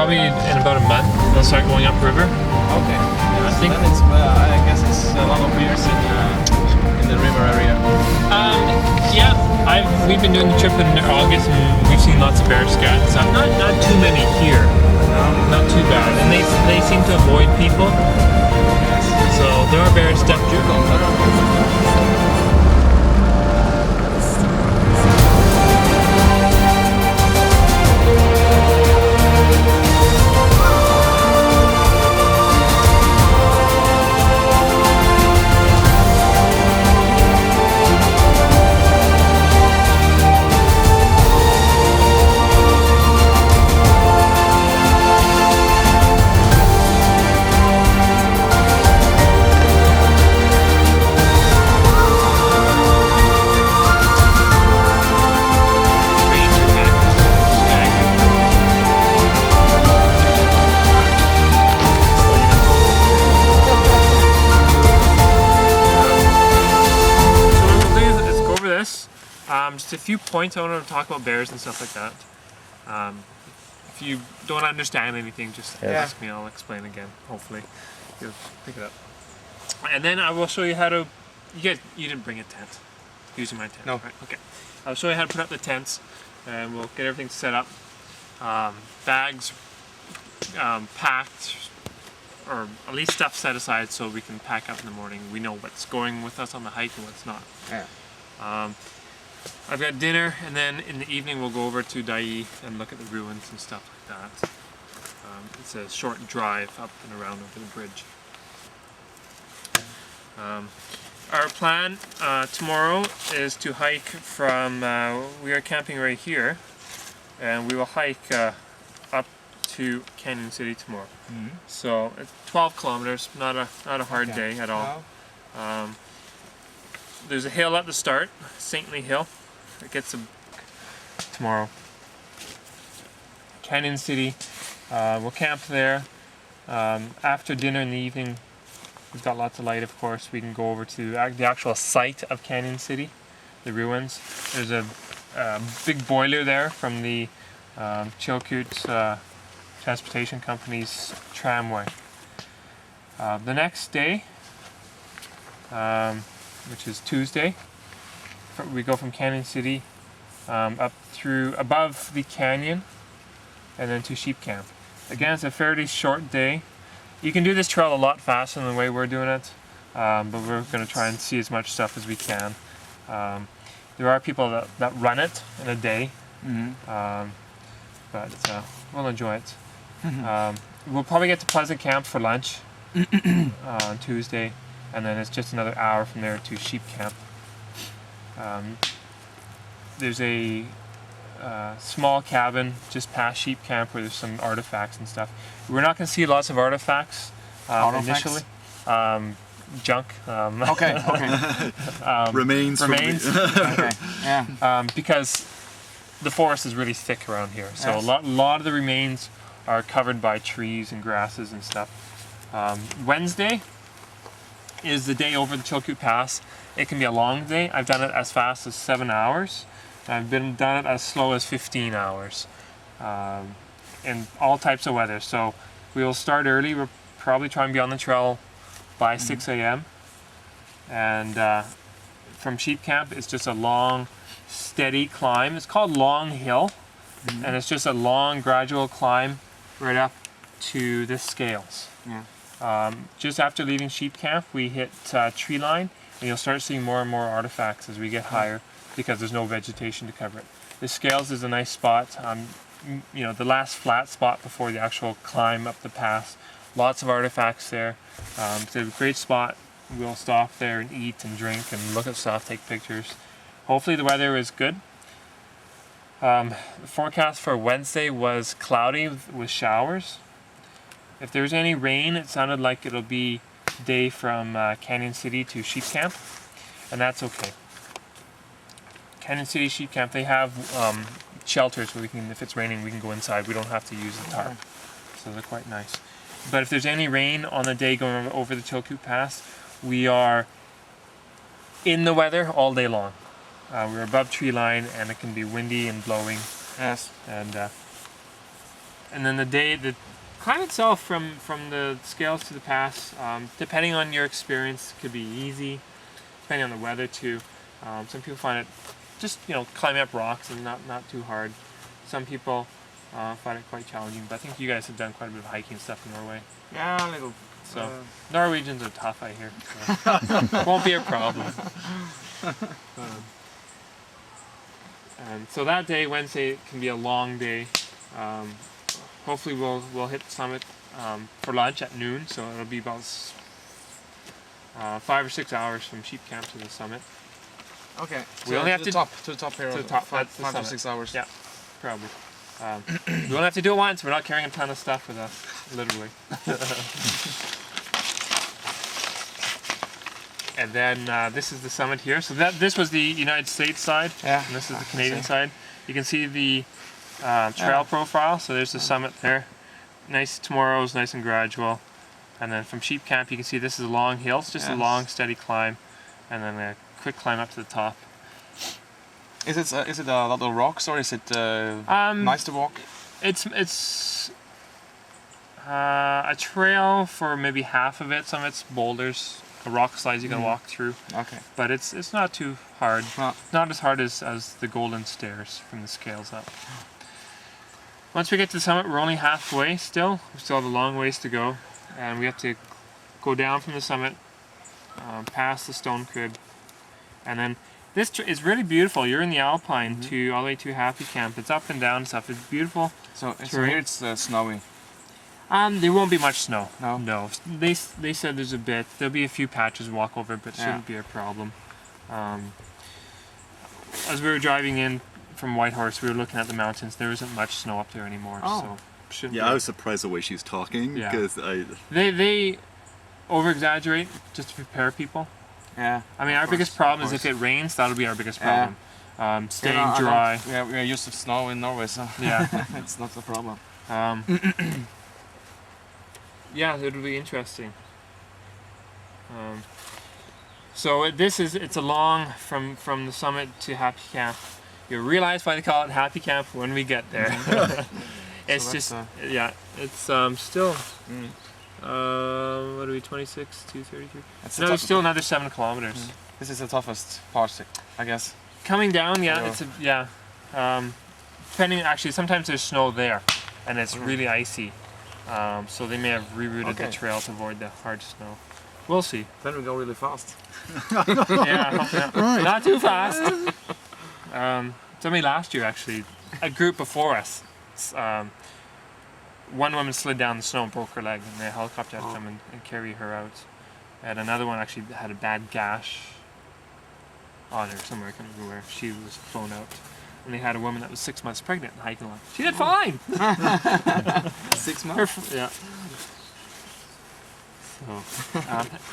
probably in about a month they'll start going upriver. Okay. Yeah, I So think. then it's, I guess it's a lot of beers in the river area. Yeah, we've been doing the trip in August and we've seen lots of bear scat and stuff. Not too many here. Not too bad, and they seem to avoid people. Yes. So there are bears definitely. Just a few points I want to talk about bears and stuff like that. If you don't understand anything, just ask me. I'll explain again. Hopefully, you'll pick it up. And then I will show you how to. You didn't bring a tent. Using my tent. No. Right? Okay. I'll show you how to put up the tents, and we'll get everything set up. Bags packed, or at least stuff set aside so we can pack up in the morning. We know what's going with us on the hike and what's not. Yeah. I've got dinner, and then in the evening we'll go over to Dyea and look at the ruins and stuff like that. It's a short drive up and around over the bridge. Our plan tomorrow is to hike from, we are camping right here, and we will hike up to Canyon City tomorrow. So it's 12 kilometers, not a hard day at all. There's a hill at the start, Saintly Hill. It gets tomorrow. Canyon City, we'll camp there. After dinner in the evening, we've got lots of light, of course. We can go over to the actual site of Canyon City, the ruins. There's a big boiler there from the Chilkootpass Transportation Company's tramway. The next day, which is Tuesday, we go from Canyon City up through above the canyon and then to sheep camp. Again, it's a fairly short day. You can do this trail a lot faster than the way we're doing it, but we're going to try and see as much stuff as we can. There are people that run it in a day, but we'll enjoy it. We'll probably get to Pleasant Camp for lunch on Tuesday, and then it's just another hour from there to sheep camp. There's a small cabin just past sheep camp where there's some artifacts and stuff. We're not going to see lots of artifacts initially. Junk. Okay. Remains. Okay. Yeah. Because the forest is really thick around here, so a lot of the remains are covered by trees and grasses and stuff. Wednesday is the day over the Chilkootpass. It can be a long day. I've done it as fast as 7 hours. I've done it as slow as 15 hours in all types of weather. So we will start early. We'll probably try and be on the trail by 6 a.m. And from sheep camp, it's just a long, steady climb. It's called Long Hill, and it's just a long, gradual climb right up to the scales. Just after leaving sheep camp, we hit tree line, and you'll start seeing more and more artifacts as we get higher because there's no vegetation to cover it. The scales is a nice spot, the last flat spot before the actual climb up the pass. Lots of artifacts there. It's a great spot. We'll stop there and eat and drink and look at stuff, take pictures. Hopefully the weather is good. The forecast for Wednesday was cloudy with showers. If there's any rain, it sounded like it'll be day from Canyon City to sheep camp, and that's okay. Canyon City Sheep Camp, they have shelters where we can, if it's raining, we can go inside. We don't have to use the tarp, so they're quite nice. But if there's any rain on the day going over the Chilkootpass, we are in the weather all day long. We're above tree line, and it can be windy and blowing. Yes. And and then the climb itself from the scales to the pass, depending on your experience, could be easy. Depending on the weather too. Some people find it just climbing up rocks and not too hard. Some people find it quite challenging. But I think you guys have done quite a bit of hiking stuff in Norway. Yeah, a little. So Norwegians are tough, I hear. So won't be a problem. And so that day, Wednesday, can be a long day. Hopefully we'll hit the summit for lunch at noon, so it'll be about 5 or 6 hours from sheep camp to the summit. Okay. We only have to the top here. to the top. Five That's the or summit. 6 hours. Yeah, probably. We only have to do it once. We're not carrying a ton of stuff with us, literally. And then this is the summit here. So this was the United States side, Yeah. and this is the Canadian side. You can see the trail profile. So there's the summit there. Nice tomorrow's nice and gradual. And then from sheep camp, you can see this is a long hill. It's just a long, steady climb, and then a quick climb up to the top. Is it a lot of rocks, or is it nice to walk? It's a trail for maybe half of it. Some of it's boulders, rock slides you can walk through. Okay. But it's not too hard. No. Not as hard as the golden stairs from the scales up. Once we get to the summit, we're only halfway still. We still have a long ways to go. And we have to go down from the summit, past the stone crib. And then this is really beautiful. You're in the Alpine all the way to Happy Camp. It's up and down stuff. It's beautiful. So here it's snowy. There won't be much snow. No? No. They said there's a bit. There'll be a few patches to walk over, but it shouldn't be a problem. As we were driving in from Whitehorse, we were looking at the mountains. There isn't much snow up there anymore. So shouldn't be. I was surprised the way she's talking because They over-exaggerate just to prepare people. Yeah. I mean, our biggest problem is if it rains, that'll be our biggest problem. Staying dry. Yeah, we're used to snow in Norway, so it's not a problem. Yeah, it'll be interesting. So it's a long from the summit to Happy Camp. You'll realize why they call it Happy Camp when we get there. It's So just that's, it's still what are we 26 to 33? No, still another 7 kilometers. This is the toughest part, I guess. Coming down, Yeah. it's depending. Actually, sometimes there's snow there, and it's really icy. So they may have rerouted the trail to avoid the hard snow. We'll see. Then we go really fast. Yeah, not too fast. Somebody last year actually, a group before us. One woman slid down the snow and broke her leg, and the helicopter had to come and carry her out. And another one actually had a bad gash on her somewhere, I can't remember where. She was flown out. And they had a woman that was 6 months pregnant and hiking along. She did fine! 6 months? Yeah. So,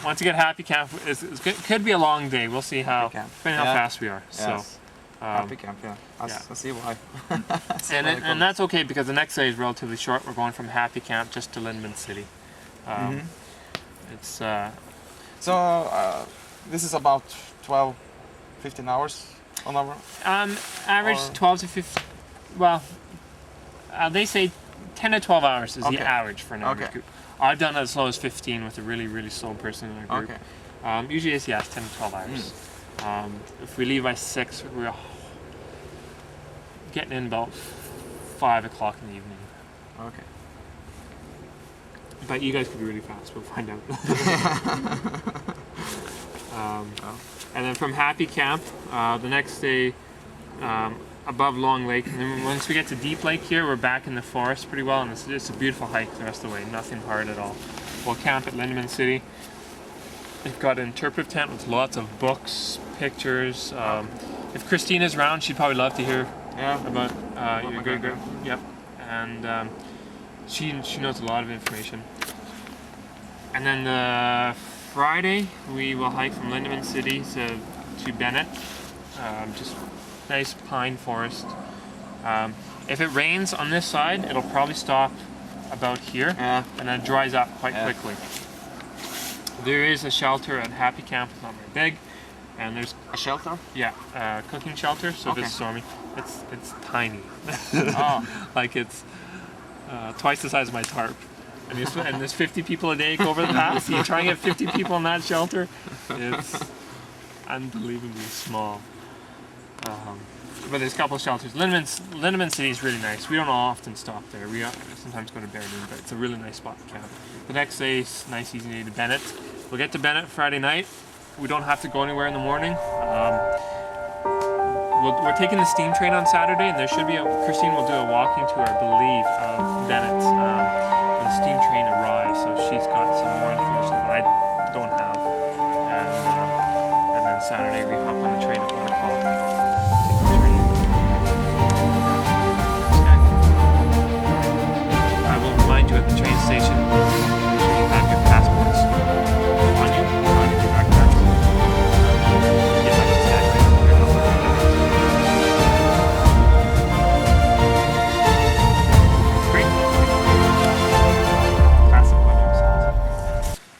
once you get Happy Camp, it could be a long day. We'll see depending how fast we are. Yes. So, Happy Camp, I see why. and that's okay because the next day is relatively short. We're going from Happy Camp just to Lindman City. It's so this is about 12-15 hours on our average 12 to 15. Well, they say 10 to 12 hours is the average for an average group. I've done as slow as 15 with a really, really slow person in a group. Usually it's 10 to 12 hours. If we leave by 6, we're getting in about 5 o'clock in the evening. Okay. But you guys could be really fast. We'll find out. And then from Happy Camp, the next day above Long Lake. And then once we get to Deep Lake here, we're back in the forest pretty well. And it's a beautiful hike the rest of the way. Nothing hard at all. We'll camp at Lindeman City. They've got an interpretive tent with lots of books, pictures. If Christina's around, she'd probably love to hear about your great girl. Yep. And she knows a lot of information. And then Friday, we will hike from Lindeman City to Bennett. Just nice pine forest. If it rains on this side, it'll probably stop about here, and then it dries up quite quickly. There is a shelter at Happy Camp. It's not very big, and there's a shelter. Yeah, cooking shelter. So if it's stormy, it's tiny. Like it's twice the size of my tarp. And there's 50 people a day go over the pass. You try and get 50 people in that shelter, it's unbelievably small. But there's a couple of shelters. Lindeman City is really nice. We don't often stop there. We sometimes go to Bearden, but it's a really nice spot to camp. The next day is nice, easy day to Bennett. We'll get to Bennett Friday night. We don't have to go anywhere in the morning. We're taking the steam train on Saturday, and there should be Christine will do a walking tour, I believe, of Bennett when the steam train arrives. So she's got some more information that I don't have. And then Saturday we hop on the train at 1 o'clock.